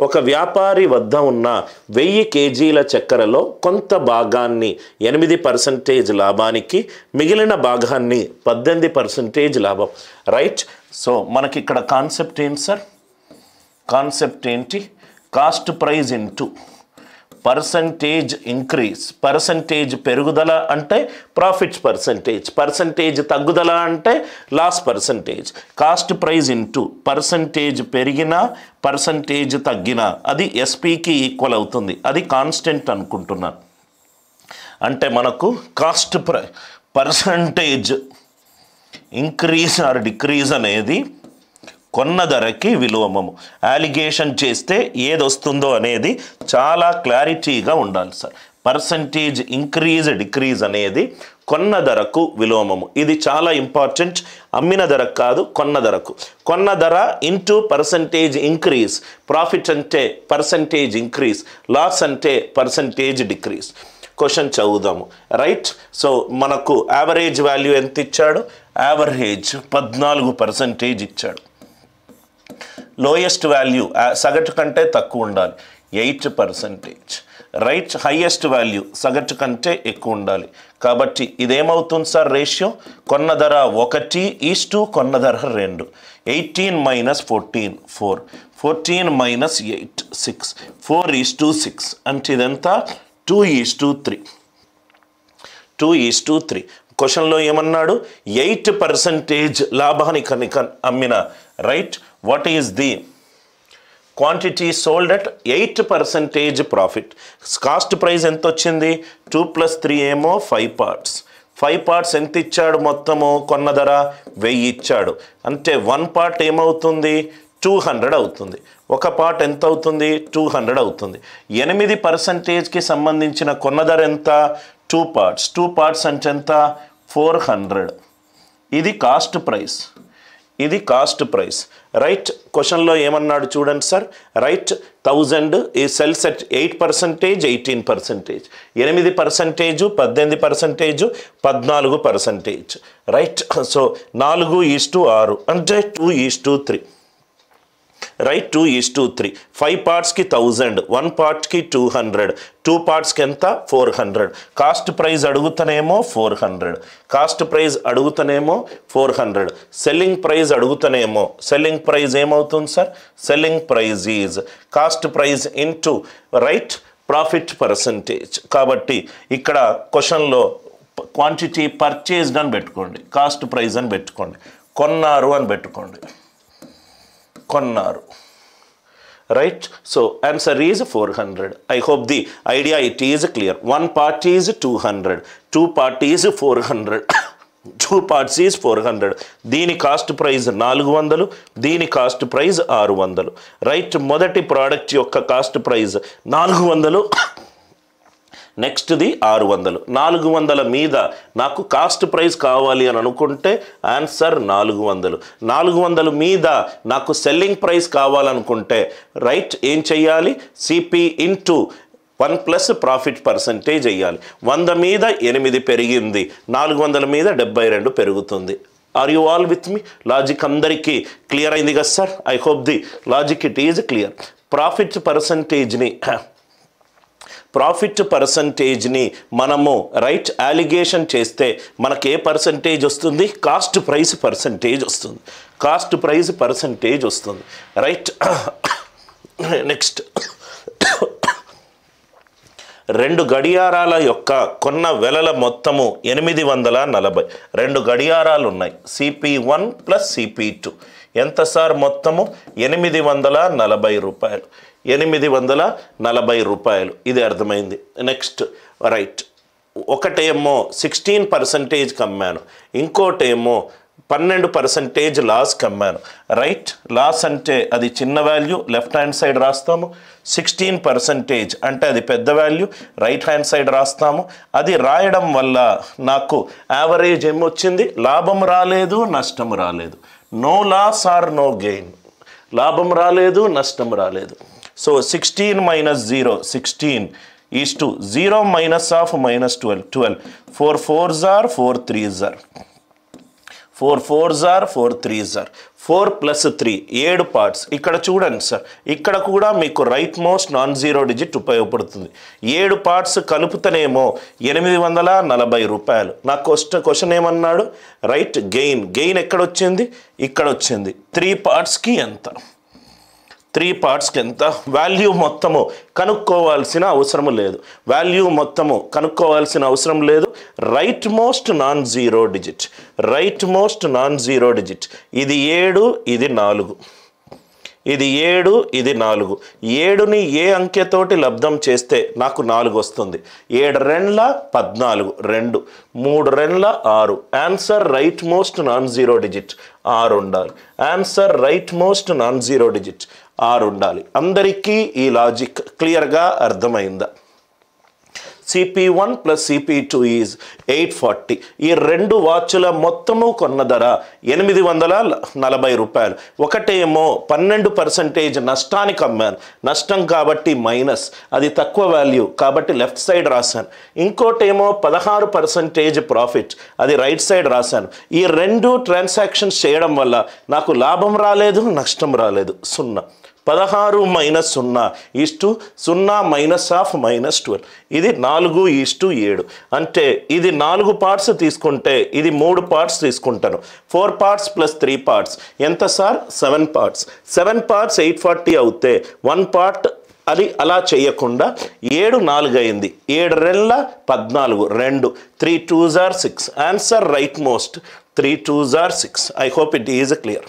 ఒక వ్యాపారి వద్ద ఉన్న 1000 కేజీల చక్కెరలో కొంత భాగాన్ని 8% లాభానికి, మిగిలిన భాగాన్ని 18% లాభం. రైట్. సో మనకి ఇక్కడ కాన్సెప్ట్ ఏంటి సార్? కాన్సెప్ట్ ఏంటి? Cost price into percentage increase. Percentage పెరుగుదల అంటే ప్రాఫిట్స్ పర్సంటేజ్, పర్సంటేజ్ తగ్గుదల అంటే loss percentage. Cost price into percentage పెరిగినా పర్సంటేజ్ తగ్గినా అది ఎస్పీకి ఈక్వల్ అవుతుంది. అది కాన్స్టెంట్ అనుకుంటున్నాను. అంటే మనకు cost percentage increase or decrease అనేది కొన్న ధరకి విలోమము. అలిగేషన్ చేస్తే ఏది వస్తుందో అనేది చాలా క్లారిటీగా ఉండాలి సార్. పర్సంటేజ్ ఇంక్రీజ్ డిక్రీజ్ అనేది కొన్న ధరకు విలోమము. ఇది చాలా ఇంపార్టెంట్. అమ్మిన ధరకు కాదు, కొన్న ధరకు. కొన్న ధర ఇంటూ పర్సంటేజ్ ఇంక్రీజ్. ప్రాఫిట్ అంటే పర్సంటేజ్ ఇంక్రీజ్, లాస్ అంటే పర్సంటేజ్ డిక్రీజ్. క్వశ్చన్ చదువుదాము. రైట్. సో మనకు యావరేజ్ వాల్యూ ఎంత ఇచ్చాడు? యావరేజ్ 14% ఇచ్చాడు. లోయెస్ట్ వాల్యూ సగటు కంటే తక్కువ ఉండాలి, 8%. రైట్. హైయెస్ట్ వాల్యూ సగటు కంటే ఎక్కువ ఉండాలి. కాబట్టి ఇదేమవుతుంది సార్? రేషియో కొన్న ధర 1:, కొన్న ధర 2. 18 - 14 4, 14 - 8 6, 4:6 అంటే ఇదంతా 2:3. 2:3. క్వశ్చన్లో ఏమన్నాడు? 8% లాభానికి కనుక అమ్మిన. Right. What is the quantity sold at 8% profit? Cost price ఎంత వచ్చింది? 2 + 3 ఏమో 5 పార్ట్స్. 5 పార్ట్స్ ఎంత ఇచ్చాడు? మొత్తము కొన్న ధర 1000 ఇచ్చాడు. అంటే 1 పార్ట్ ఏమవుతుంది? 200 అవుతుంది. ఒక పార్ట్ ఎంత అవుతుంది? 200 అవుతుంది. 8%కి సంబంధించిన కొన్న ధర ఎంత? 2 పార్ట్స్. 2 పార్ట్స్ అంటే ఎంత? 400. ఇది కాస్ట్ ప్రైస్, ఇది కాస్ట్ ప్రైస్. రైట్. క్వశ్చన్లో ఏమన్నాడు చూడండి సార్. రైట్. 1000 ఈ సెల్స్ అట్ 8%, 18%. 8%, 18%, 14%. రైట్. సో 4:6 అంటే 2:3. రైట్. 2:3. 5 పార్ట్స్కి 1000, 1 పార్ట్కి 200, 2 పార్ట్స్కి ఎంత? 400. కాస్ట్ ప్రైస్ అడుగుతానేమో 400. కాస్ట్ ప్రైస్ అడుగుతానేమో 400. సెల్లింగ్ ప్రైస్ అడుగుతానేమో, సెల్లింగ్ ప్రైస్ ఏమవుతుంది sir? Selling price is cost price into right profit percentage. కాబట్టి ఇక్కడ క్వశ్చన్లో క్వాంటిటీ పర్చేజ్డ్ అని పెట్టుకోండి, కాస్ట్ ప్రైస్ అని పెట్టుకోండి, కొన్నారు అని పెట్టుకోండి, కొన్నారు. Right. So answer is 400. I hope the idea it is clear. 1 part is 200, 2 part is 400, 2 parts is 400. దీని కాస్ట్ ప్రైస్ 400, దీని కాస్ట్ ప్రైస్ 600. రైట్. మొదటి ప్రోడక్ట్ యొక్క కాస్ట్ ప్రైస్ 400, నెక్స్ట్ది 600. 400 మీద నాకు కాస్ట్ ప్రైస్ కావాలి అని అనుకుంటే ఆన్సర్ 400. 400 మీద నాకు సెల్లింగ్ ప్రైస్ కావాలనుకుంటే రైట్ ఏం చెయ్యాలి? సిపి ఇంటూ 1 + ప్రాఫిట్ పర్సంటేజ్ వేయాలి. 100 మీద 8 పెరిగింది, 400 మీద 72 పెరుగుతుంది. Are you all with me? Logic అందరికీ క్లియర్ అయింది కదా sir? I hope the logic it is clear. Profit పర్సంటేజ్ని మనము రైట్ అలిగేషన్ చేస్తే మనకి ఏ పర్సంటేజ్ వస్తుంది? కాస్ట్ ప్రైస్ పర్సంటేజ్ వస్తుంది. కాస్ట్ ప్రైస్ పర్సంటేజ్ వస్తుంది. రైట్. నెక్స్ట్ 2 గడియారాల యొక్క కొన్న వెలల మొత్తము 840. 2 గడియారాలు ఉన్నాయి, CP1 + CP2. ఎంత సార్? మొత్తము 840 రూపాయలు. 840 రూపాయలు. ఇది అర్థమైంది. Next right. ఒకటేమో 16% అమ్మాను, ఇంకోటేమో 12% లాస్కి అమ్మాను. రైట్. లాస్ అంటే అది చిన్న వాల్యూ, లెఫ్ట్ హ్యాండ్ సైడ్ రాస్తాము. 16% అంటే అది పెద్ద వాల్యూ, రైట్ హ్యాండ్ సైడ్ రాస్తాము. అది రాయడం వల్ల నాకు యావరేజ్ ఏమొచ్చింది? లాభం రాలేదు, నష్టం రాలేదు. No loss or no gain. లాభం రాలేదు, నష్టం రాలేదు. So 16 - 0 16 is to 0 - of -12 12. 4 4s are 4 3s are 4 4s are 4 3s are 4 plus 3 7 parts. ఇక్కడ చూడండి సార్, ఇక్కడ కూడా మీకు right most non zero digit ఉపయోగపడుతుంది. 7 పార్ట్స్ కలుపుతనేమో 840 రూపాయలు. నా క్వశ్చన్ ఏమన్నాడు? రైట్, గెయిన్ ఎక్కడ వచ్చింది? ఇక్కడ వచ్చింది. 3 పార్ట్స్కి ఎంత? 3 పార్ట్స్కి ఎంత? వాల్యూ మొత్తము కనుక్కోవాల్సిన అవసరం లేదు. Right most non zero digit. ఇది 7, ఇది 4. ఇది 7, ఇది 4. 7ని ఏ అంకెతోటి లబ్ధం చేస్తే నాకు 4 వస్తుంది. 7 రెండ్ల 14, 2 3 రెండ్ల 6. Answer right most non zero digit 6 ఉండాలి. Answer right most non zero digit 6 ఉండాలి. అందరికీ ఈ లాజిక్ క్లియర్గా అర్థమైందా? CP1 plus CP2 is 840. ఈ 2 వాచ్ల మొత్తము కొన్న ధర 840 రూపాయలు. ఒకటేమో 12% నష్టానికి అమ్మాను. నష్టం కాబట్టి మైనస్, అది తక్కువ వాల్యూ కాబట్టి లెఫ్ట్ సైడ్ రాశాను. ఇంకోటేమో 16% ప్రాఫిట్, అది రైట్ సైడ్ రాశాను. ఈ 2 ట్రాన్సాక్షన్స్ చేయడం వల్ల నాకు లాభం రాలేదు, నష్టం రాలేదు. 0. 16 మైనస్ 0 ఈస్టు 0 మైనస్ ఆఫ్ -12. ఇది 4:7. అంటే ఇది 4 పార్ట్స్ తీసుకుంటే ఇది 3 పార్ట్స్ తీసుకుంటాను. 4 పార్ట్స్ ప్లస్ 3 పార్ట్స్ ఎంత సార్? 7 పార్ట్స్. 7 పార్ట్స్ 840 అవుతే 1 పార్ట్ అది అలా చేయకుండా 7 4 అయింది. 7 రెండ్ల 14, 2 3 2s are 6. Answer right most 3 2s are 6. I hope it is clear.